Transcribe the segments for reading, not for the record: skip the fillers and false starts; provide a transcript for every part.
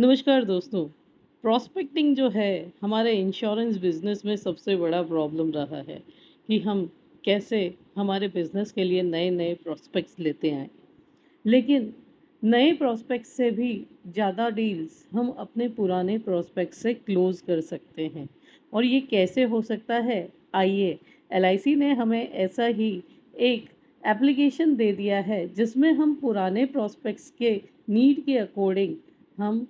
नमस्कार दोस्तों। प्रॉस्पेक्टिंग जो है हमारे इंश्योरेंस बिजनेस में सबसे बड़ा प्रॉब्लम रहा है कि हम कैसे हमारे बिजनेस के लिए नए नए प्रॉस्पेक्ट्स लेते हैं। लेकिन नए प्रॉस्पेक्ट से भी ज़्यादा डील्स हम अपने पुराने प्रॉस्पेक्ट से क्लोज कर सकते हैं। और ये कैसे हो सकता है? आइए, एलआईसी ने हमें ऐसा ही एक एप्लीकेशन दे दिया है जिसमें हम पुराने प्रॉस्पेक्ट्स के नीड के अकॉर्डिंग हम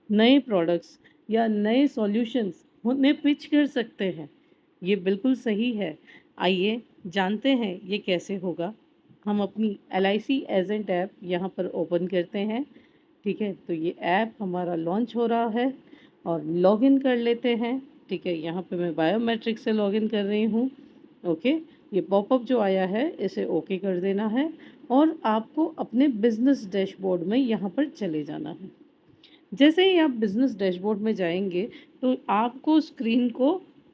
नए प्रोडक्ट्स या नए सॉल्यूशंस उन्हें पिच कर सकते हैं। ये बिल्कुल सही है। आइए जानते हैं ये कैसे होगा। हम अपनी एलआईसी एजेंट ऐप यहाँ पर ओपन करते हैं। ठीक है, तो ये ऐप हमारा लॉन्च हो रहा है और लॉगिन कर लेते हैं। ठीक है, यहाँ पे मैं बायोमेट्रिक से लॉगिन कर रही हूँ। ओके, ये पॉपअप जो आया है इसे ओके कर देना है और आपको अपने बिजनेस डैशबोर्ड में यहाँ पर चले जाना है। जैसे ही आप बिजनेस डैशबोर्ड में जाएंगे तो आपको स्क्रीन को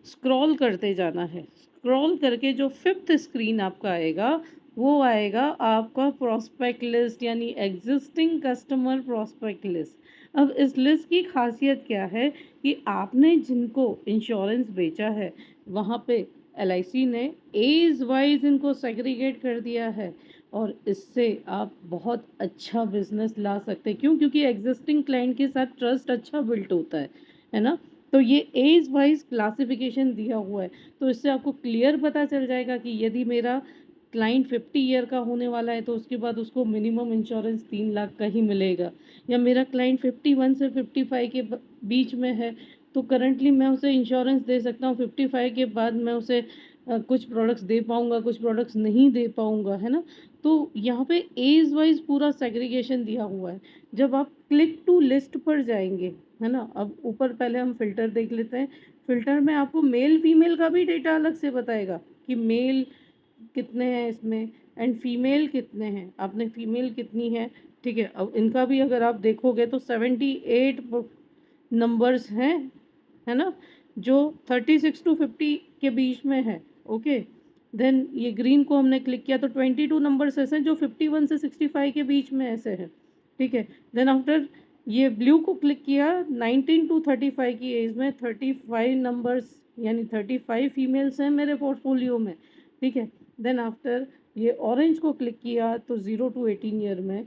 स्क्रॉल करते जाना है। स्क्रॉल करके जो फिफ्थ स्क्रीन आपका आएगा वो आएगा आपका प्रॉस्पेक्ट लिस्ट यानी एग्जिस्टिंग कस्टमर प्रॉस्पेक्ट लिस्ट। अब इस लिस्ट की खासियत क्या है कि आपने जिनको इंश्योरेंस बेचा है वहाँ पे एलआईसी ने एज वाइज इनको सेग्रीगेट कर दिया है और इससे आप बहुत अच्छा बिजनेस ला सकते हैं। क्यों? क्योंकि एग्जिस्टिंग क्लाइंट के साथ ट्रस्ट अच्छा बिल्ट होता है ना। तो ये एज वाइज क्लासिफिकेशन दिया हुआ है, तो इससे आपको क्लियर पता चल जाएगा कि यदि मेरा क्लाइंट 50 ईयर का होने वाला है तो उसके बाद उसको मिनिमम इंश्योरेंस 3 लाख का ही मिलेगा। या मेरा क्लाइंट 51 से 55 के बीच में है तो करंटली मैं उसे इंश्योरेंस दे सकता हूँ। 55 के बाद मैं उसे कुछ प्रोडक्ट्स दे पाऊँगा, कुछ प्रोडक्ट्स नहीं दे पाऊँगा, है ना। तो यहाँ पे एज वाइज पूरा सेग्रीगेशन दिया हुआ है। जब आप क्लिक टू लिस्ट पर जाएंगे, है ना, अब ऊपर पहले हम फिल्टर देख लेते हैं। फिल्टर में आपको मेल फीमेल का भी डेटा अलग से बताएगा कि मेल कितने हैं इसमें एंड फीमेल कितने हैं, आपने फीमेल कितनी है। ठीक है, अब इनका भी अगर आप देखोगे तो 78 नंबर्स हैं, है ना, जो 36 to 50 के बीच में है। ओके, देन ये ग्रीन को हमने क्लिक किया तो 22 नंबर्स ऐसे हैं जो 51 से 65 के बीच में ऐसे हैं। ठीक है, देन आफ्टर ये ब्लू को क्लिक किया 19 to 35 की एज में 35 नंबर्स यानी 35 फीमेल्स हैं मेरे पोर्टफोलियो में। ठीक है, देन आफ्टर ये ऑरेंज को क्लिक किया तो 0 to 18 ईयर में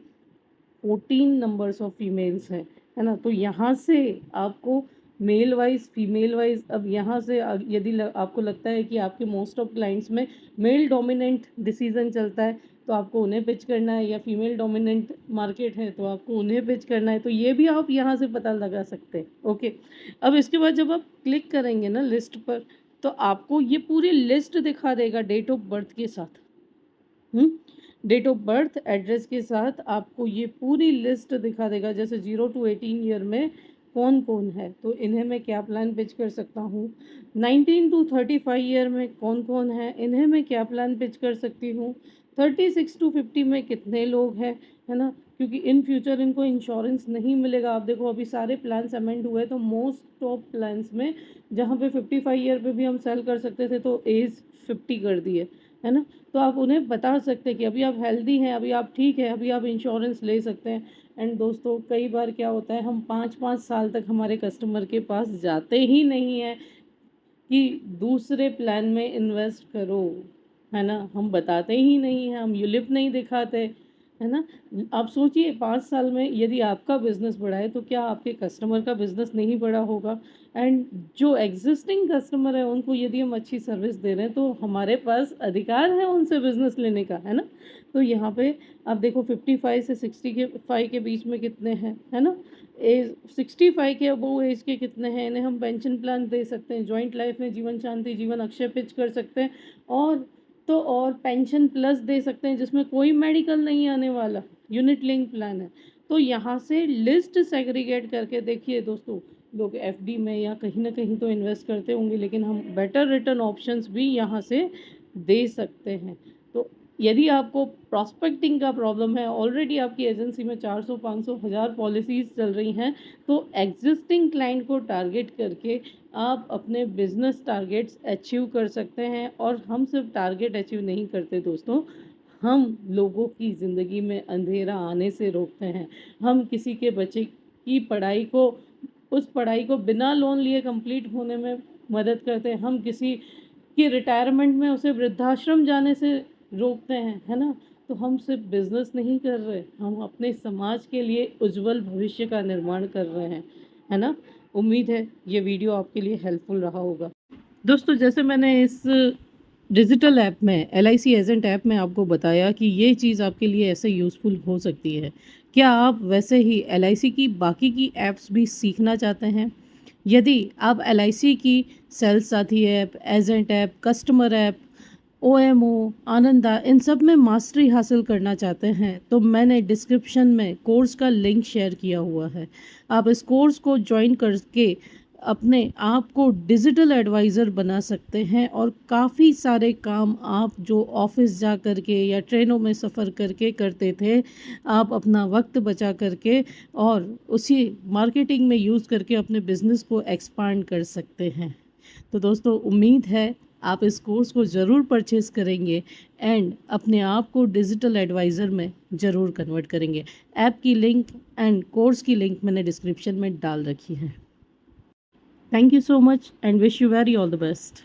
14 नंबर्स ऑफ फीमेल्स हैं, है ना। तो यहाँ से आपको मेल वाइज फीमेल वाइज, अब यहाँ से यदि आपको लगता है कि आपके मोस्ट ऑफ क्लाइंट्स में मेल डोमिनेंट डिसीजन चलता है तो आपको उन्हें पिच करना है, या फीमेल डोमिनेंट मार्केट है तो आपको उन्हें पिच करना है, तो ये भी आप यहाँ से पता लगा सकते हैं। ओके, अब इसके बाद जब आप क्लिक करेंगे ना लिस्ट पर तो आपको ये पूरी लिस्ट दिखा देगा डेट ऑफ बर्थ के साथ। डेट ऑफ बर्थ एड्रेस के साथ आपको ये पूरी लिस्ट दिखा देगा। जैसे 0 to 18 ईयर में कौन कौन है तो इन्हें मैं क्या प्लान पिच कर सकता हूँ। 19 to 35 ईयर में कौन कौन है, इन्हें मैं क्या प्लान पिच कर सकती हूँ। 36 to 50 में कितने लोग हैं, है ना, क्योंकि इन फ्यूचर इनको इंश्योरेंस नहीं मिलेगा। आप देखो अभी सारे प्लान्स अमेंड हुए तो मोस्ट ऑफ प्लान्स में जहाँ पे 55 ईयर पे भी हम सेल कर सकते थे तो एज 50 कर दिए, है ना। तो आप उन्हें बता सकते हैं कि अभी आप हेल्दी हैं, अभी आप ठीक है, अभी आप इंश्योरेंस ले सकते हैं। एंड दोस्तों कई बार क्या होता है हम 5-5 साल तक हमारे कस्टमर के पास जाते ही नहीं हैं कि दूसरे प्लान में इन्वेस्ट करो, है ना, हम बताते ही नहीं हैं, हम यूलिप नहीं दिखाते, है ना। आप सोचिए 5 साल में यदि आपका बिजनेस बढ़ा है तो क्या आपके कस्टमर का बिजनेस नहीं बढ़ा होगा। एंड जो एग्जिस्टिंग कस्टमर है उनको यदि हम अच्छी सर्विस दे रहे हैं तो हमारे पास अधिकार है उनसे बिजनेस लेने का, है ना। तो यहाँ पे आप देखो 55 से 65 के बीच में कितने हैं, है ना। एज 65 के अबव एज के कितने हैं, इन्हें हम पेंशन प्लान दे सकते हैं। जॉइंट लाइफ में जीवन शांति जीवन अक्षय पिच कर सकते हैं और तो और पेंशन प्लस दे सकते हैं जिसमें कोई मेडिकल नहीं आने वाला, यूनिट लिंक प्लान है। तो यहाँ से लिस्ट सेग्रीगेट करके देखिए दोस्तों, लोग एफडी में या कहीं ना कहीं तो इन्वेस्ट करते होंगे लेकिन हम बेटर रिटर्न ऑप्शंस भी यहाँ से दे सकते हैं। तो यदि आपको प्रॉस्पेक्टिंग का प्रॉब्लम है, ऑलरेडी आपकी एजेंसी में 400 500 1000 पॉलिसीज़ चल रही हैं, तो एग्जिस्टिंग क्लाइंट को टारगेट करके आप अपने बिजनेस टारगेट्स अचीव कर सकते हैं। और हम सिर्फ टारगेट अचीव नहीं करते दोस्तों, हम लोगों की ज़िंदगी में अंधेरा आने से रोकते हैं। हम किसी के बच्चे की उस पढ़ाई को बिना लोन लिए कंप्लीट होने में मदद करते हैं, हम किसी की रिटायरमेंट में उसे वृद्धाश्रम जाने से रोकते हैं, है ना? तो हम सिर्फ बिजनेस नहीं कर रहे, हम अपने समाज के लिए उज्जवल भविष्य का निर्माण कर रहे हैं, है ना? उम्मीद है ये वीडियो आपके लिए हेल्पफुल रहा होगा। दोस्तों, जैसे मैंने इस डिजिटल ऐप में LIC एजेंट ऐप में आपको बताया कि ये चीज़ आपके लिए ऐसे यूज़फुल हो सकती है, क्या आप वैसे ही LIC की बाकी की ऐप्स भी सीखना चाहते हैं? यदि आप LIC की sales Saathi app, agent app, customer app, OMO, Ananda, इन सब में मास्टरी हासिल करना चाहते हैं, तो मैंने डिस्क्रिप्शन में कोर्स का लिंक शेयर किया हुआ है। आप इस कोर्स को ज्वाइन करके अपने आप को डिजिटल एडवाइज़र बना सकते हैं और काफ़ी सारे काम आप जो ऑफिस जा कर के या ट्रेनों में सफ़र करके करते थे, आप अपना वक्त बचा करके और उसी मार्केटिंग में यूज़ करके अपने बिज़नेस को एक्सपांड कर सकते हैं। तो दोस्तों, उम्मीद है आप इस कोर्स को ज़रूर परचेज़ करेंगे एंड अपने आप को डिजिटल एडवाइज़र में ज़रूर कन्वर्ट करेंगे। ऐप की लिंक एंड कोर्स की लिंक मैंने डिस्क्रिप्शन में डाल रखी है। Thank you so much and wish you very all the best.